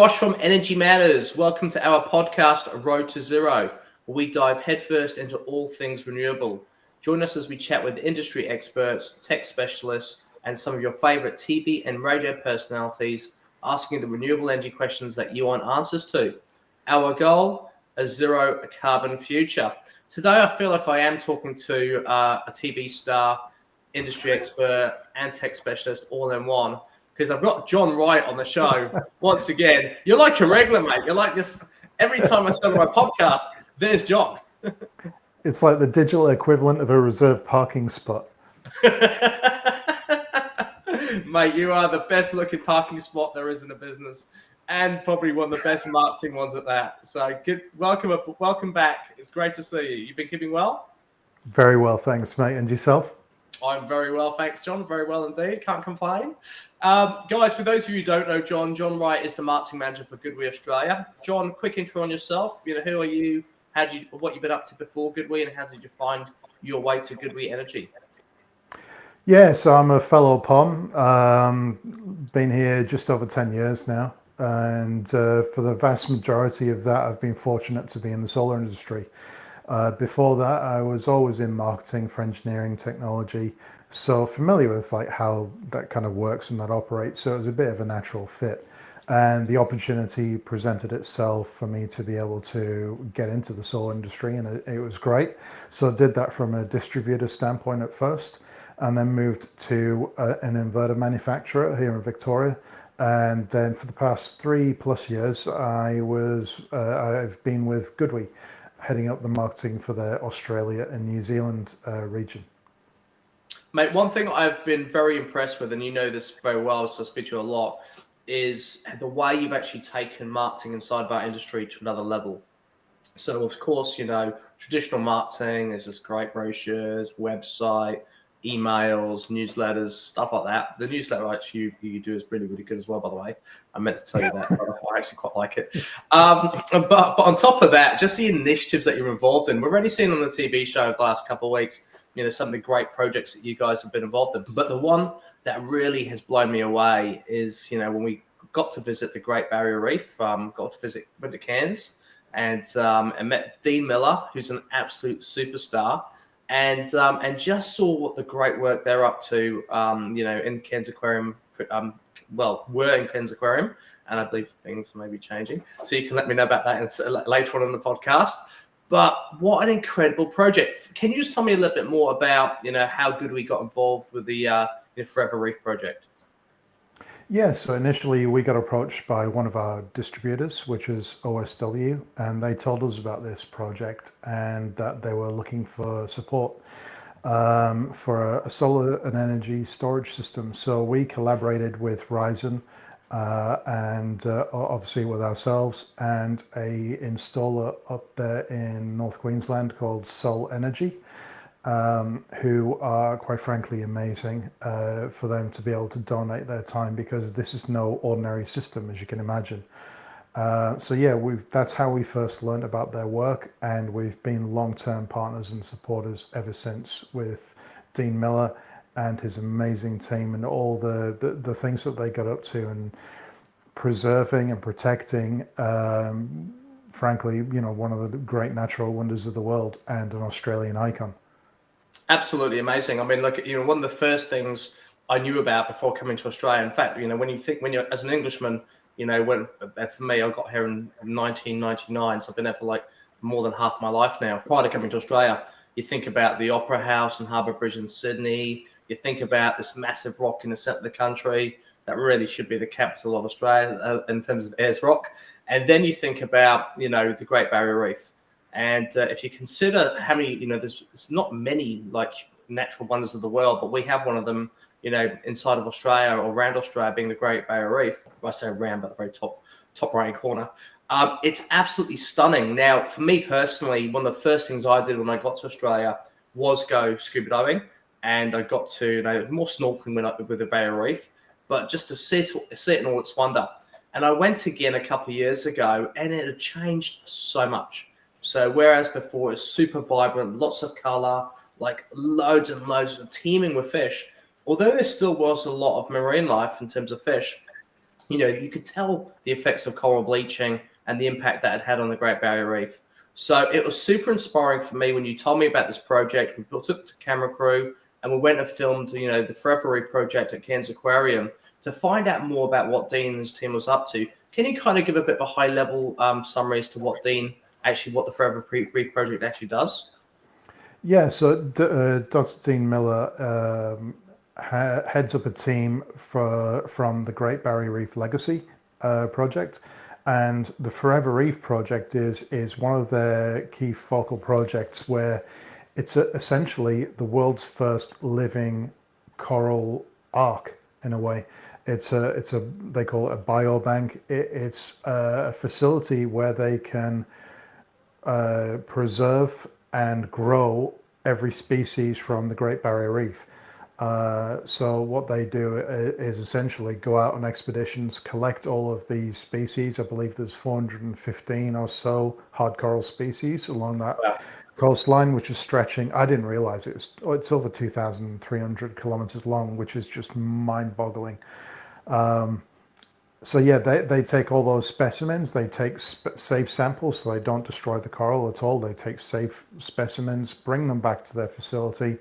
Josh from Energy Matters. Welcome to our podcast, Road to Zero, where we dive headfirst into all things renewable. Join us as we chat with industry experts, tech specialists, and some of your favorite TV and radio personalities, asking the renewable energy questions that you want answers to. Our goal, a zero carbon future. Today, I feel like I am talking to a TV star, industry expert, and tech specialist all in one, because I've got John Wright on the show. Once again, you're like a regular, mate. You're like just every time I start my podcast, there's John. It's like the digital equivalent of a reserved parking spot. Mate, you are the best looking parking spot there is in the business, and probably one of the best marketing ones at that. So good, welcome back. It's great to see you. You've been keeping well? Very well, thanks, mate. And yourself? I'm very well, thanks, John. Very well indeed. Can't complain. Guys, for those of you who don't know John Wright is the marketing manager for GoodWe Australia. John, quick intro on yourself. Who are you? What you've been up to before GoodWe, and how did you find your way to GoodWe Energy? Yeah, so I'm a fellow POM. Been here just over 10 years now. And for the vast majority of that, I've been fortunate to be in the solar industry. Before that, I was always in marketing for engineering technology, so familiar with like how that kind of works and that operates. So it was a bit of a natural fit, and the opportunity presented itself for me to be able to get into the solar industry, and it was great. So I did that from a distributor standpoint at first, and then moved to an inverter manufacturer here in Victoria. And then for the past 3+ years, I've been with GoodWe, heading up the marketing for the Australia and New Zealand region. Mate, one thing I've been very impressed with, and you know this very well, so I speak to you a lot, is the way you've actually taken marketing inside of our industry to another level. So, of course, traditional marketing is just great brochures, website, emails, newsletters, stuff like that. The newsletter actually you do is really, really good as well, by the way. I meant to tell you that. I actually quite like it. But on top of that, just the initiatives that you're involved in. We've already seen on the TV show the last couple of weeks, some of the great projects that you guys have been involved in. But the one that really has blown me away is, when we got to visit the Great Barrier Reef, went to Cairns and met Dean Miller, who's an absolute superstar. And just saw what the great work they're up to, in Cairns Aquarium. We're in Cairns Aquarium, and I believe things may be changing. So you can let me know about that later on in the podcast. But what an incredible project! Can you just tell me a little bit more about how GoodWe got involved with the Forever Reef Project? Yeah, so initially we got approached by one of our distributors, which is OSW, and they told us about this project and that they were looking for support for a solar and energy storage system. So we collaborated with Ryzen and obviously with ourselves and a installer up there in North Queensland called Sol Energy. Who are quite frankly amazing for them to be able to donate their time, because this is no ordinary system, as you can imagine. So yeah, that's how we first learned about their work, and we've been long-term partners and supporters ever since with Dean Miller and his amazing team and all the things that they got up to, and preserving and protecting frankly, one of the great natural wonders of the world and an Australian icon. Absolutely amazing. I mean, look, one of the first things I knew about before coming to Australia. In fact, when you're as an Englishman, for me, I got here in 1999, so I've been there for like more than half my life now. Prior to coming to Australia, you think about the Opera House and Harbour Bridge in Sydney. You think about this massive rock in the centre of the country that really should be the capital of Australia in terms of Ayers Rock. And then you think about, the Great Barrier Reef. And if you consider how many, there's not many like natural wonders of the world, but we have one of them, inside of Australia or around Australia, being the Great Barrier Reef. I say around, but the very top right corner. It's absolutely stunning. Now, for me personally, one of the first things I did when I got to Australia was go scuba diving, and I got to more snorkeling with the Barrier Reef, but just to see it in all its wonder. And I went again a couple of years ago, and it had changed so much. So whereas before it's super vibrant, lots of color, like loads and loads of teeming with fish, although there still was a lot of marine life in terms of fish, you could tell the effects of coral bleaching and the impact that it had on the Great Barrier Reef. So it was super inspiring for me when you told me about this project. We took the camera crew and we went and filmed, the Forever Reef Project at Cairns Aquarium to find out more about what Dean and his team was up to. Can you kind of give a bit of a high level summary as to what the Forever Reef Project actually does? Yeah, so Dr. Dean Miller heads up a team from the Great Barrier Reef Legacy project, and the Forever Reef Project is one of their key focal projects where it's essentially the world's first living coral ark in a way. It's a they call it a biobank. It's a facility where they can preserve and grow every species from the Great Barrier Reef. So what they do is essentially go out on expeditions, collect all of these species. I believe there's 415 or so hard coral species along that Wow. coastline, which is stretching. I didn't realize it's over 2,300 kilometers long, which is just mind-boggling. So yeah, they take all those specimens, they take safe samples so they don't destroy the coral at all. They take safe specimens, bring them back to their facility,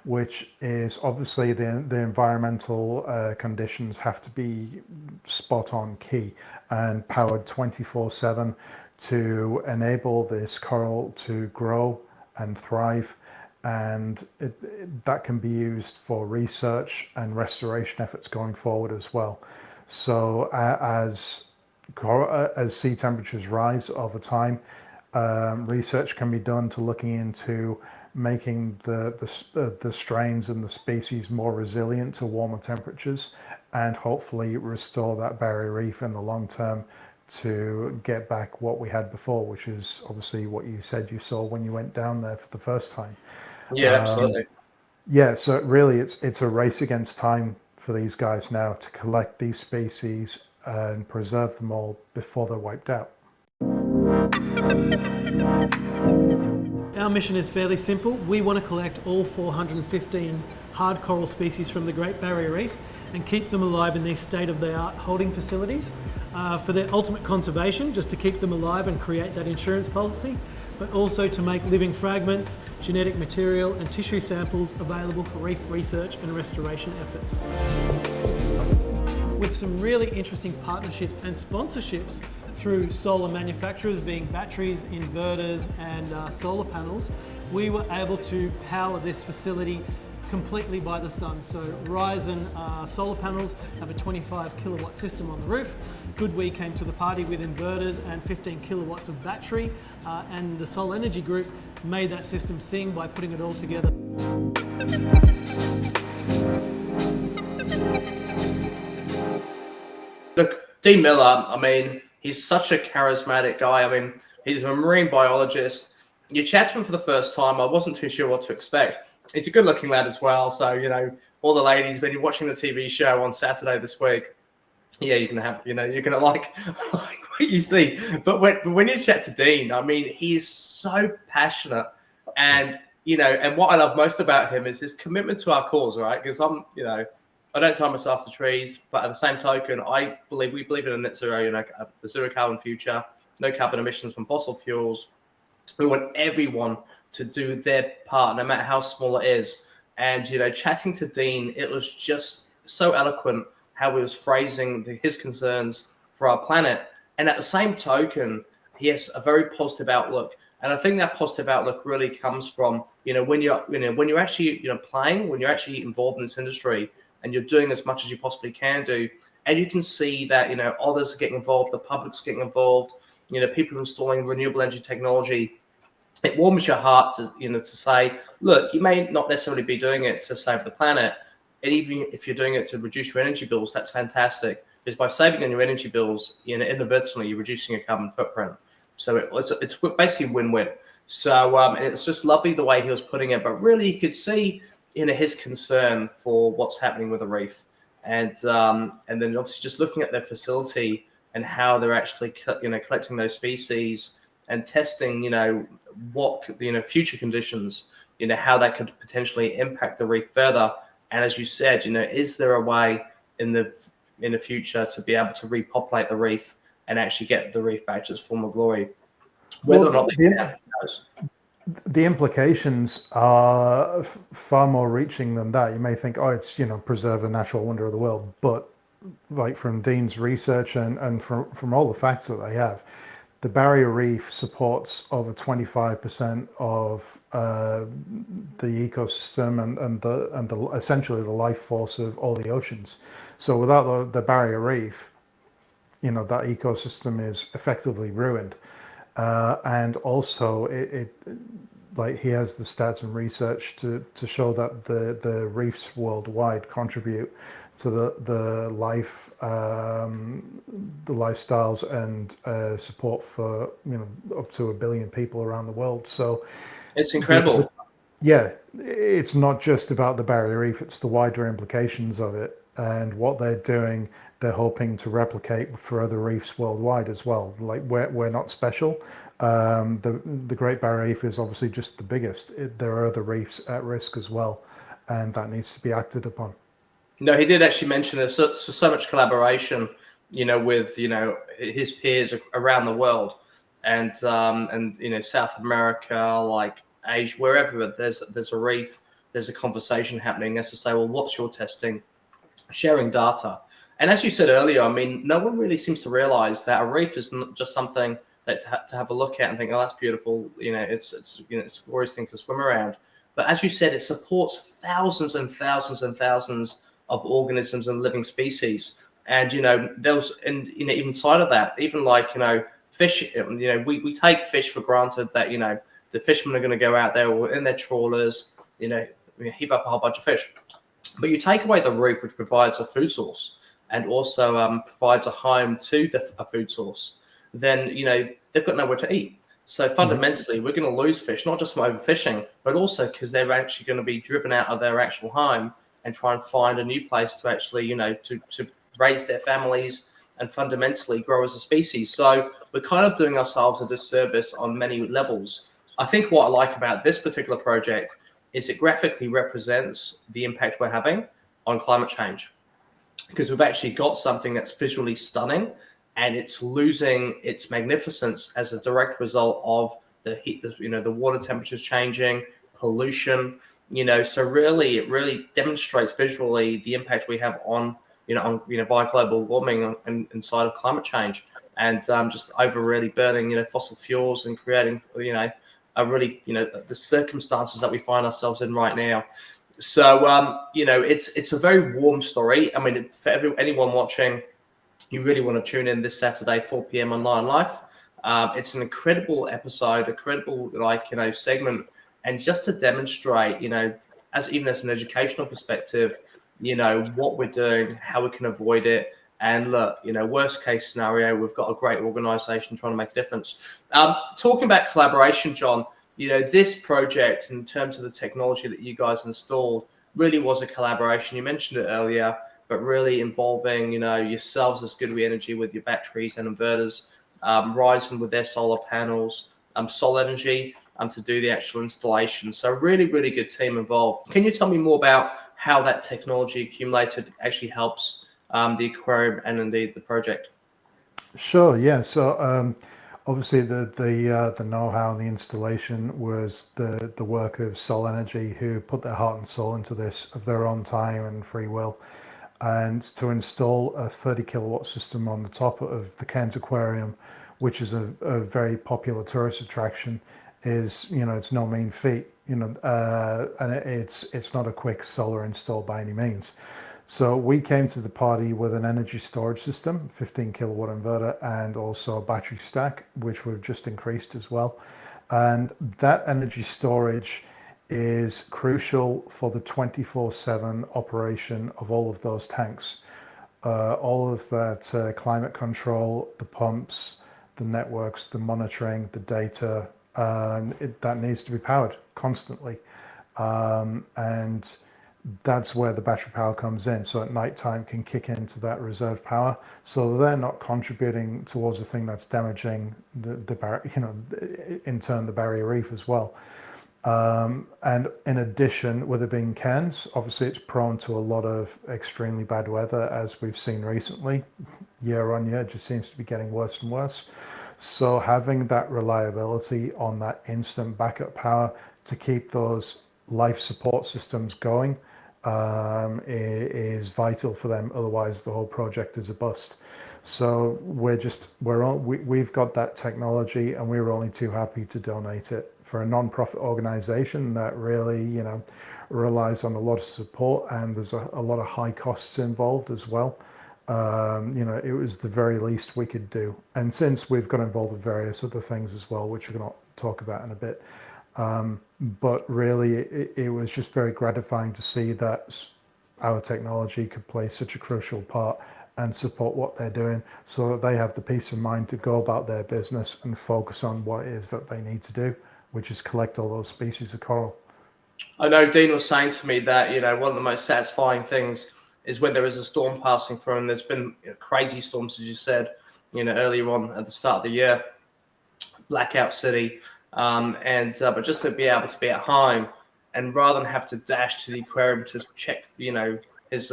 which is obviously the environmental conditions have to be spot on key and powered 24/7 to enable this coral to grow and thrive. And that can be used for research and restoration efforts going forward as well. So as sea temperatures rise over time, research can be done to looking into making the strains and the species more resilient to warmer temperatures, and hopefully restore that barrier reef in the long term to get back what we had before, which is obviously what you said you saw when you went down there for the first time. Yeah, absolutely. Yeah, so really it's a race against time for these guys now to collect these species and preserve them all before they're wiped out. Our mission is fairly simple. We want to collect all 415 hard coral species from the Great Barrier Reef and keep them alive in these state-of-the-art holding facilities for their ultimate conservation, just to keep them alive and create that insurance policy, but also to make living fragments, genetic material and tissue samples available for reef research and restoration efforts. With some really interesting partnerships and sponsorships through solar manufacturers, being batteries, inverters and solar panels, we were able to power this facility completely by the sun. So Ryzen solar panels have a 25 kilowatt system on the roof. GoodWe came to the party with inverters and 15 kilowatts of battery, and the Solar Energy Group made that system sing by putting it all together. Look, Dean Miller, I mean, he's such a charismatic guy. I mean, he's a marine biologist. You chat to him for the first time, I wasn't too sure what to expect. He's a good-looking lad as well. So, all the ladies, when you're watching the TV show on Saturday this week, yeah, you're gonna like what you see. But when you chat to Dean, I mean, he is so passionate, and and what I love most about him is his commitment to our cause, right? Because I don't tie myself to trees, but at the same token, we believe in a net zero, a zero carbon future, no carbon emissions from fossil fuels. We want everyone to do their part, no matter how small it is. And chatting to Dean, it was just so eloquent how he was phrasing his concerns for our planet, and at the same token, he has a very positive outlook. And I think that positive outlook really comes from when you're actually playing, when you're actually involved in this industry, and you're doing as much as you possibly can do, and you can see that others are getting involved, the public's getting involved, people installing renewable energy technology. It warms your heart to say, look, you may not necessarily be doing it to save the planet, and even if you're doing it to reduce your energy bills, that's fantastic. Because by saving on your energy bills, inadvertently you're reducing your carbon footprint. So it's basically win-win. So and it's just lovely the way he was putting it, but really you could see his concern for what's happening with the reef, and then obviously just looking at their facility and how they're actually collecting those species and testing what future conditions, how that could potentially impact the reef further. And as you said, is there a way in the in the future to be able to repopulate the reef and actually get the reef back to its former glory. Whether or not they can, who knows? The implications are far more reaching than that. You may think, oh, it's, preserve a natural wonder of the world. But like from Dean's research and from all the facts that they have, the barrier reef supports over 25% of the ecosystem and essentially the life force of all the oceans. So without the barrier reef, that ecosystem is effectively ruined. And also it like he has the stats and research to show that the reefs worldwide contribute to the lifestyles and support for up to 1 billion people around the world. So it's incredible. Yeah, it's not just about the barrier reef, it's the wider implications of it. And what they're doing, they're hoping to replicate for other reefs worldwide as well. Like we're not special. The Great Barrier Reef is obviously just the biggest. There are other reefs at risk as well, and that needs to be acted upon. No, he did actually mention there's so much collaboration, with his peers around the world, and South America, like Asia, wherever there's a reef, there's a conversation happening as to say, well, what's your testing, sharing data, and as you said earlier, I mean, no one really seems to realize that a reef is not just something that to have a look at and think, oh, that's beautiful, it's a glorious thing to swim around. But as you said, it supports thousands and thousands and thousands of organisms and living species. And there was, and even inside of that, even like fish. We take fish for granted that the fishermen are going to go out there or in their trawlers, heave up a whole bunch of fish. But you take away the reef, which provides a food source and also provides a home to a food source, then they've got nowhere to eat. So fundamentally, we're going to lose fish, not just from overfishing, but also because they're actually going to be driven out of their actual home and try and find a new place to actually, to raise their families and fundamentally grow as a species. So we're kind of doing ourselves a disservice on many levels. I think what I like about this particular project is it graphically represents the impact we're having on climate change, because we've actually got something that's visually stunning and it's losing its magnificence as a direct result of the heat, the water temperatures changing, pollution, so really, it really demonstrates visually the impact we have on, by global warming and inside of climate change, and just over really burning, fossil fuels and creating, a really, the circumstances that we find ourselves in right now. So, it's a very warm story. I mean, for anyone watching, you really want to tune in this Saturday, 4 p.m. on Lion Life. It's an incredible episode, incredible, segment. And just to demonstrate, as an educational perspective, what we're doing, how we can avoid it. And look, worst case scenario, we've got a great organization trying to make a difference. Talking about collaboration, John, this project in terms of the technology that you guys installed really was a collaboration. You mentioned it earlier, but really involving, yourselves as GoodWe Energy with your batteries and inverters, Ryzen with their solar panels, Sol Energy, to do the actual installation. So really, really good team involved. Can you tell me more about how that technology accumulated actually helps the aquarium and indeed the project? Sure, yeah. So obviously the know-how and the installation was the work of Sol Energy, who put their heart and soul into this of their own time and free will. And to install a 30 kilowatt system on the top of the Cairns Aquarium, which is a very popular tourist attraction, is it's no mean feat, and it's not a quick solar install by any means. So we came to the party with an energy storage system, 15 kilowatt inverter, and also a battery stack, which we've just increased as well. And that energy storage is crucial for the 24/7 operation of all of those tanks. All of that climate control, the pumps, the networks, the monitoring, the data, that needs to be powered constantly. And that's where the battery power comes in. So at night time can kick into that reserve power. So they're not contributing towards the thing that's damaging in turn, the barrier reef as well. And in addition, with it being Cairns, obviously it's prone to a lot of extremely bad weather, as we've seen recently. Year on year, it just seems to be getting worse and worse. So having that reliability on that instant backup power to keep those life support systems going is vital for them. Otherwise, the whole project is a bust. So we've got that technology, and we were only too happy to donate it for a non-profit organization that really, relies on a lot of support, and there's a lot of high costs involved as well. It was the very least we could do. And since we've got involved with various other things as well, which we're going to talk about in a bit, but really it was just very gratifying to see that our technology could play such a crucial part and support what they're doing, so that they have the peace of mind to go about their business and focus on what it is that they need to do, which is collect all those species of coral. I know Dean was saying to me that, one of the most satisfying things is when there is a storm passing through, and there's been crazy storms, as you said, earlier on at the start of the year, blackout city, but just to be able to be at home, and rather than have to dash to the aquarium to check, his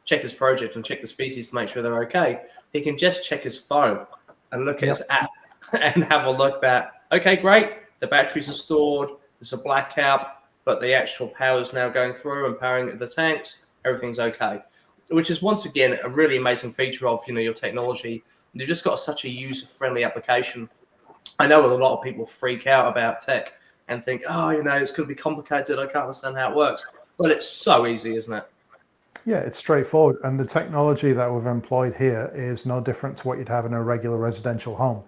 check his project and check the species to make sure they're okay, he can just check his phone and look at his app and have a look that, okay, great, the batteries are stored, there's a blackout, but the actual power is now going through and powering the tanks, everything's okay. Which is, once again, a really amazing feature of, your technology. You've just got such a user-friendly application. I know a lot of people freak out about tech and think, it's going to be complicated, I can't understand how it works. But it's so easy, isn't it? Yeah, it's straightforward. And the technology that we've employed here is no different to what you'd have in a regular residential home.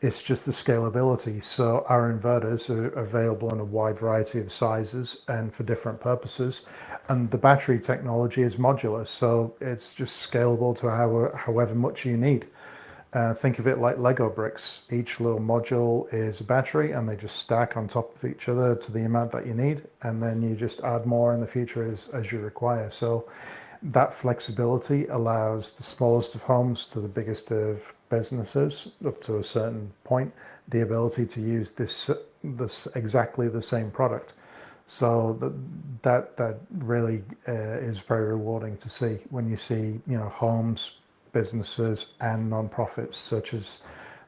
It's just the scalability. So our inverters are available in a wide variety of sizes and for different purposes. And the battery technology is modular, so it's just scalable to however much you need. Think of it like Lego bricks. Each little module is a battery, and they just stack on top of each other to the amount that you need, and then you just add more in the future as you require. So that flexibility allows the smallest of homes to the biggest of businesses, up to a certain point, the ability to use this exactly the same product. So that really is very rewarding to see when you see homes, businesses, and non-profits such as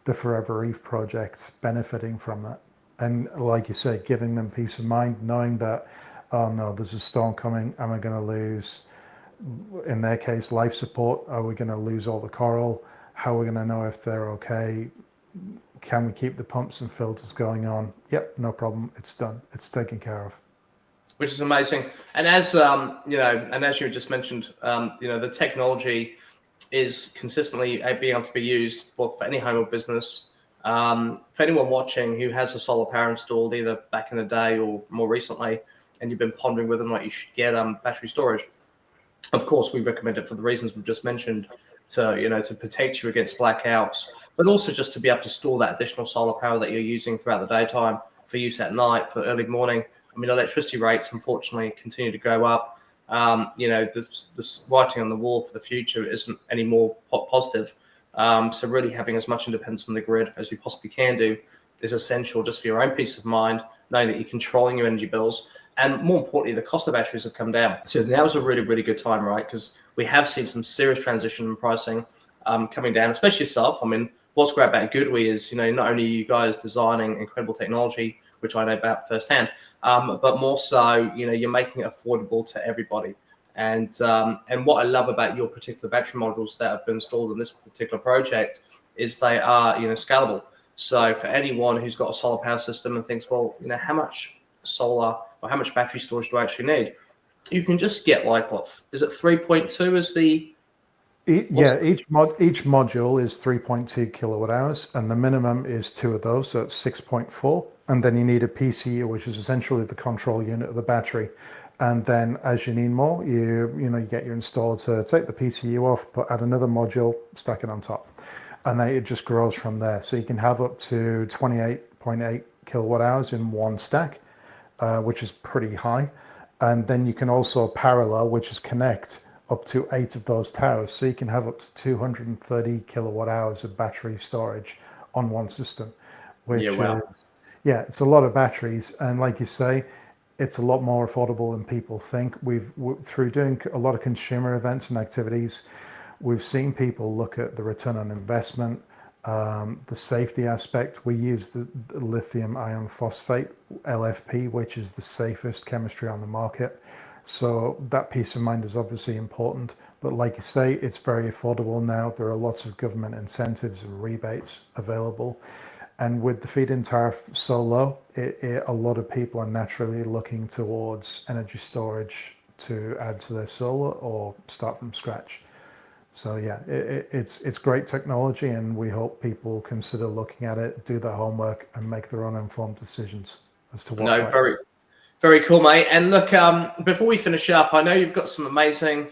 the Forever Reef Project benefiting from that. And like you say, giving them peace of mind, knowing that, oh no, there's a storm coming, am I going to lose, in their case, life support? Are we going to lose all the coral? How are we going to know if they're okay? Can we keep the pumps and filters going on? Yep, no problem. It's done. It's taken care of. Which is amazing. And as and as you just mentioned, the technology is consistently being able to be used for any home or business. For anyone watching who has a solar power installed, either back in the day or more recently, and you've been pondering whether or not you should get battery storage, of course, we recommend it for the reasons we've just mentioned, to protect you against blackouts, but also just to be able to store that additional solar power that you're using throughout the daytime for use at night, for early morning. I mean, electricity rates, unfortunately, continue to go up. The writing on the wall for the future isn't any more positive. So really having as much independence from the grid as you possibly can do is essential, just for your own peace of mind, knowing that you're controlling your energy bills. And more importantly, the cost of batteries have come down. So now is a really, really good time, right? Because we have seen some serious transition in pricing coming down, especially yourself. I mean, what's great about GoodWe is, not only are you guys designing incredible technology, which I know about firsthand, but more so, you're making it affordable to everybody. And what I love about your particular battery modules that have been installed in this particular project is they are, scalable. So for anyone who's got a solar power system and thinks, well, how much solar or how much battery storage do I actually need? You can just get like, what is it, 3.2 is the... Each module is 3.2 kilowatt hours, and the minimum is 2 of those, so it's 6.4. And then you need a PCU, which is essentially the control unit of the battery. And then as you need more, you get your installer to take the PCU off, add another module, stack it on top. And then it just grows from there. So you can have up to 28.8 kilowatt hours in one stack, which is pretty high. And then you can also parallel, which is connect up to 8 of those towers. So you can have up to 230 kilowatt hours of battery storage on one system, which Yeah, it's a lot of batteries, and like you say, it's a lot more affordable than people think. Through doing a lot of consumer events and activities, we've seen people look at the return on investment, the safety aspect. We use the lithium iron phosphate, LFP, which is the safest chemistry on the market. So that peace of mind is obviously important. But like you say, it's very affordable now. There are lots of government incentives and rebates available. And with the feed-in tariff so low, a lot of people are naturally looking towards energy storage to add to their solar or start from scratch. So yeah, it's great technology, and we hope people consider looking at it, do their homework, and make their own informed decisions as to what's No, right. very, very cool, mate. And look, before we finish up, I know you've got some amazing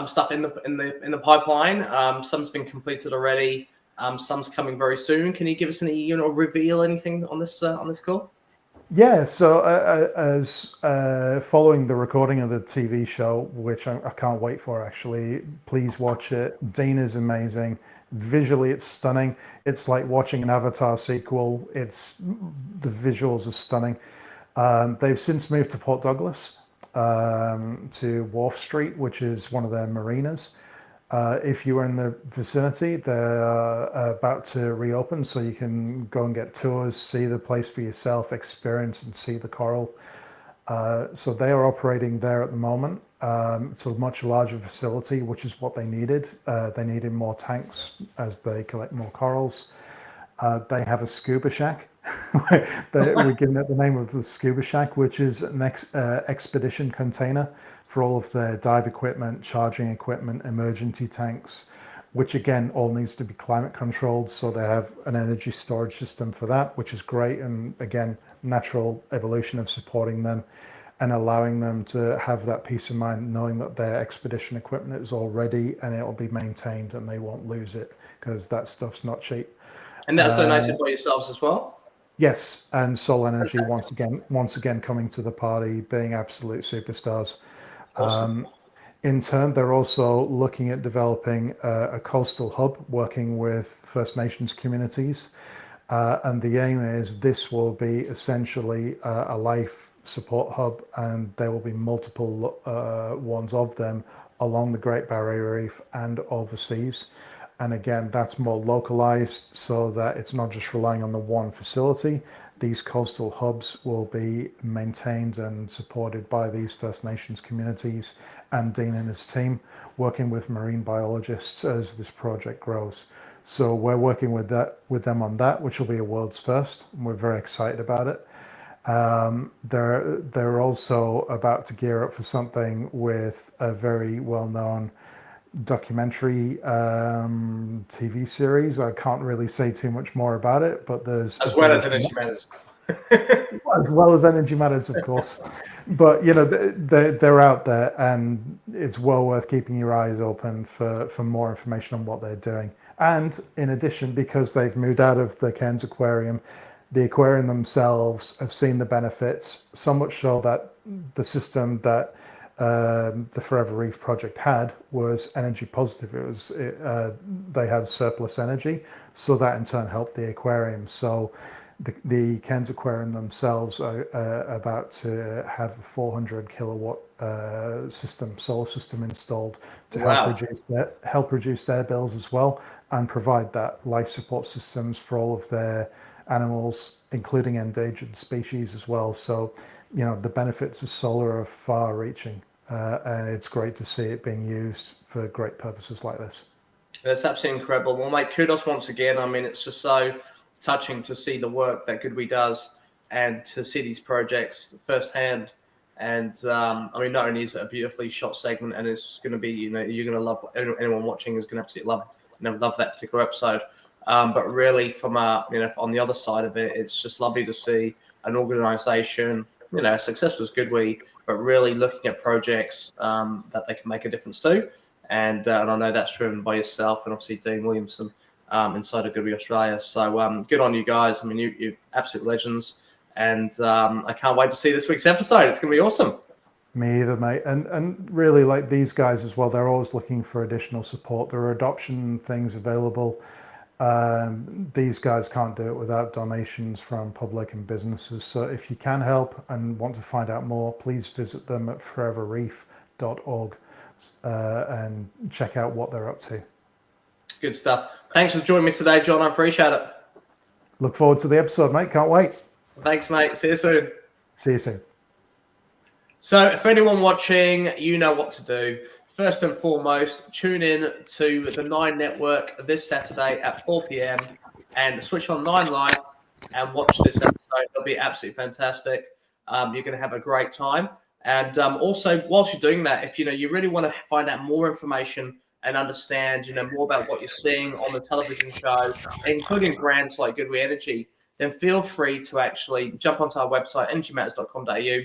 stuff in the pipeline. Some's been completed already. Some's coming very soon. Can you give us any, reveal anything on this call? Yeah, so as following the recording of the TV show, which I can't wait for actually, please watch it. Dean is amazing. Visually, it's stunning. It's like watching an Avatar sequel. The visuals are stunning. They've since moved to Port Douglas, to Wharf Street, which is one of their marinas. If you are in the vicinity, they're about to reopen, so you can go and get tours, see the place for yourself, experience and see the coral. So they are operating there at the moment. It's a much larger facility, which is what they needed. They needed more tanks as they collect more corals. They have a scuba shack. We're giving it the name of the scuba shack, which is an expedition container for all of their dive equipment, charging equipment, emergency tanks, which again all needs to be climate controlled. So they have an energy storage system for that, which is great. And again, natural evolution of supporting them and allowing them to have that peace of mind, knowing that their expedition equipment is all ready and it will be maintained and they won't lose it, because that stuff's not cheap. And that's donated by yourselves as well? Yes, and Sol Energy once again coming to the party, being absolute superstars. Awesome. In turn, they're also looking at developing a coastal hub, working with First Nations communities, and the aim is this will be essentially a life support hub, and there will be multiple ones of them along the Great Barrier Reef and overseas. And again, that's more localized so that it's not just relying on the one facility. These coastal hubs will be maintained and supported by these First Nations communities, and Dean and his team working with marine biologists as this project grows. So we're working with them on that, which will be a world's first, and we're very excited about it. They're also about to gear up for something with a very well-known documentary TV series. I can't really say too much more about it, but there's as well as Energy Matters. as well as Energy Matters, of course. But they're out there, and it's well worth keeping your eyes open for more information on what they're doing. And in addition, because they've moved out of the Cairns Aquarium, the aquarium themselves have seen the benefits, so much so that the system that the Forever Reef Project had was energy positive. They had surplus energy, so that in turn helped the aquarium. So the Cairns Aquarium themselves are about to have a 400 kilowatt solar system installed to help reduce their bills as well, and provide that life support systems for all of their animals, including endangered species as well. So the benefits of solar are far reaching. And it's great to see it being used for great purposes like this. That's absolutely incredible. Well, mate, kudos once again. I mean, it's just so touching to see the work that GoodWe does and to see these projects firsthand. And I mean, not only is it a beautifully shot segment, and it's going to be, you're going to love, anyone watching is going to absolutely love that particular episode. But really, from on the other side of it, it's just lovely to see an organization, successful as GoodWe, but really looking at projects that they can make a difference to. And I know that's driven by yourself and obviously Dean Williamson inside of GoodWe Australia. So good on you guys. I mean, you're absolute legends. And I can't wait to see this week's episode. It's going to be awesome. Me either, mate. And really, like these guys as well, they're always looking for additional support. There are adoption things available. These guys can't do it without donations from public and businesses. So if you can help and want to find out more, please visit them at foreverreef.org and check out what they're up to. Good stuff. Thanks for joining me today, John. I appreciate it. Look forward to the episode, mate. Can't wait. Thanks, mate. See you soon. See you soon. So for anyone watching, you know what to do. First and foremost, tune in to the 9 Network this Saturday at 4 p.m. and switch on 9 Live and watch this episode. It'll be absolutely fantastic. You're going to have a great time. And also, whilst you're doing that, if you really want to find out more information and understand, more about what you're seeing on the television show, including brands like GoodWe Energy, then feel free to actually jump onto our website, energymatters.com.au,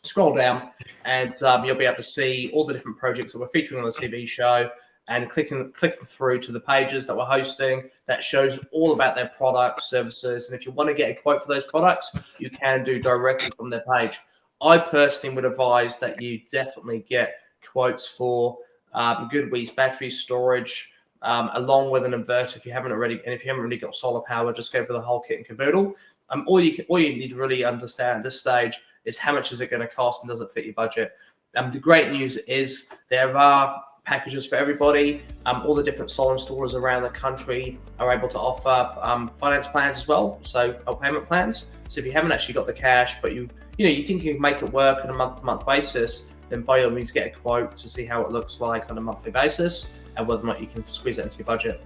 scroll down, and you'll be able to see all the different projects that we're featuring on the TV show, and clicking through to the pages that we're hosting that shows all about their products, services, and if you want to get a quote for those products, you can do directly from their page. I personally would advise that you definitely get quotes for GoodWe's battery storage, along with an inverter if you haven't already, and if you haven't really got solar power, just go for the whole kit and caboodle. All you need to really understand at this stage is how much is it going to cost and does it fit your budget. The great news is there are packages for everybody. All the different solar installers around the country are able to offer finance plans as well, so payment plans. So if you haven't actually got the cash, but you think you can make it work on a month-to-month basis, then by all means get a quote to see how it looks like on a monthly basis and whether or not you can squeeze it into your budget.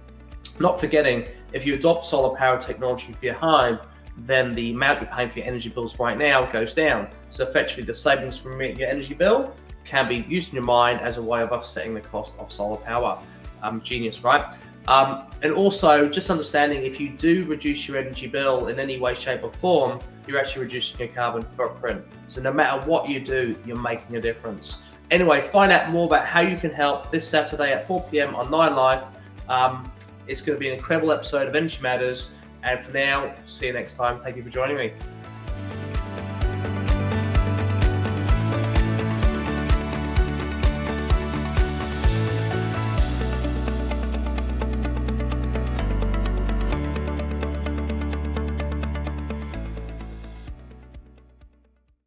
Not forgetting, if you adopt solar power technology for your home, then the amount you're paying for your energy bills right now goes down. So effectively the savings from your energy bill can be used in your mind as a way of offsetting the cost of solar power. Genius, right? And also just understanding, if you do reduce your energy bill in any way, shape or form, you're actually reducing your carbon footprint. So no matter what you do, you're making a difference. Anyway, find out more about how you can help this Saturday at 4 p.m. on 9 Live. It's going to be an incredible episode of Energy Matters. And for now, see you next time. Thank you for joining me.